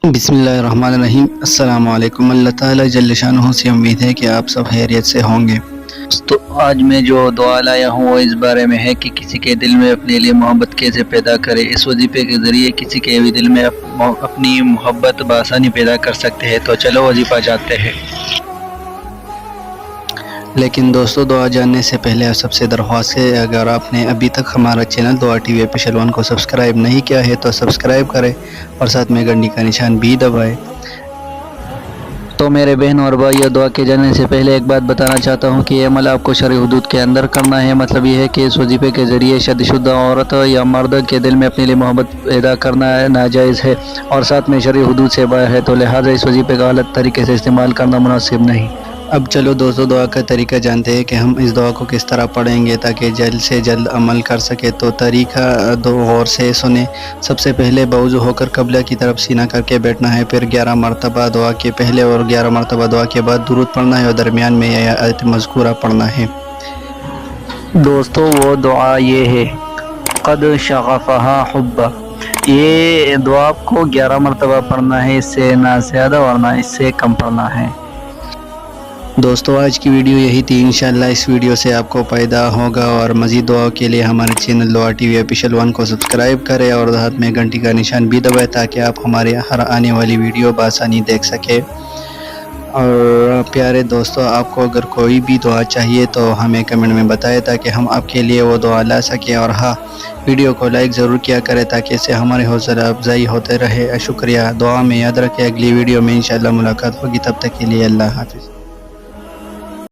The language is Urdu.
بسم اللہ الرحمن الرحیم۔ السلام علیکم۔ اللہ تعالیٰ جل شانہ سے امید ہے کہ آپ سب خیریت سے ہوں گے۔ تو آج میں جو دعا لایا ہوں وہ اس بارے میں ہے کہ کسی کے دل میں اپنے لیے محبت کیسے پیدا کرے۔ اس وظیفے کے ذریعے کسی کے بھی دل میں اپنی محبت بآسانی پیدا کر سکتے ہیں۔ تو چلو وظیفہ جانتے ہیں۔ لیکن دوستو، دعا جاننے سے پہلے سب سے درخواست ہے، اگر آپ نے ابھی تک ہمارا چینل دعا ٹی وی آفیشل 1 کو سبسکرائب نہیں کیا ہے تو سبسکرائب کریں اور ساتھ میں گھنٹی کا نشان بھی دبائیں۔ تو میرے بہن اور بھائیو، دعا کے جانے سے پہلے ایک بات بتانا چاہتا ہوں کہ یہ عمل آپ کو شرعی حدود کے اندر کرنا ہے۔ مطلب یہ ہے کہ اس وظیفے کے ذریعے شادی شدہ عورت یا مرد کے دل میں اپنے لیے محبت پیدا کرنا ناجائز ہے اور ساتھ میں شرعی حدود سے باہر ہے، تو لہٰذا اس وظیفے کا غلط طریقے سے استعمال کرنا مناسب نہیں۔ اب چلو دوستو، دعا کا طریقہ جانتے ہیں کہ ہم اس دعا کو کس طرح پڑھیں گے تاکہ جلد سے جلد عمل کر سکے۔ تو طریقہ دو غور سے سنیں۔ سب سے پہلے باوضو ہو کر قبلہ کی طرف سینہ کر کے بیٹھنا ہے، پھر 11 مرتبہ دعا کے پہلے اور 11 مرتبہ دعا کے بعد درود پڑھنا ہے اور درمیان میں آیت مذکورہ پڑھنا ہے۔ دوستو، وہ دعا یہ ہے: قد شغفہا حبا۔ یہ دعا آپ کو 11 مرتبہ پڑھنا ہے، اس سے نہ زیادہ اور نہ اس سے کم پڑھنا ہے۔ دوستو، آج کی ویڈیو یہی تھی۔ انشاءاللہ اس ویڈیو سے آپ کو فائدہ ہوگا، اور مزید دعاؤں کے لیے ہمارے چینل دعا ٹی وی آفیشل 1 کو سبسکرائب کریں اور ہاتھ میں گھنٹی کا نشان بھی دبائیں تاکہ آپ ہمارے ہر آنے والی ویڈیو بآسانی دیکھ سکیں۔ اور پیارے دوستو، آپ کو اگر کوئی بھی دعا چاہیے تو ہمیں کمنٹ میں بتائیں تاکہ ہم آپ کے لیے وہ دعا لا سکیں، اور ہاں، ویڈیو کو لائک ضرور کیا کریں تاکہ اس سے ہمارے حوصلہ افزائی ہوتے رہے۔ شکریہ۔ دعا میں یاد رکھیں، اگلی ویڈیو میں انشاءاللہ ملاقات ہوگی۔ تب تک کے لیے اللہ حافظ۔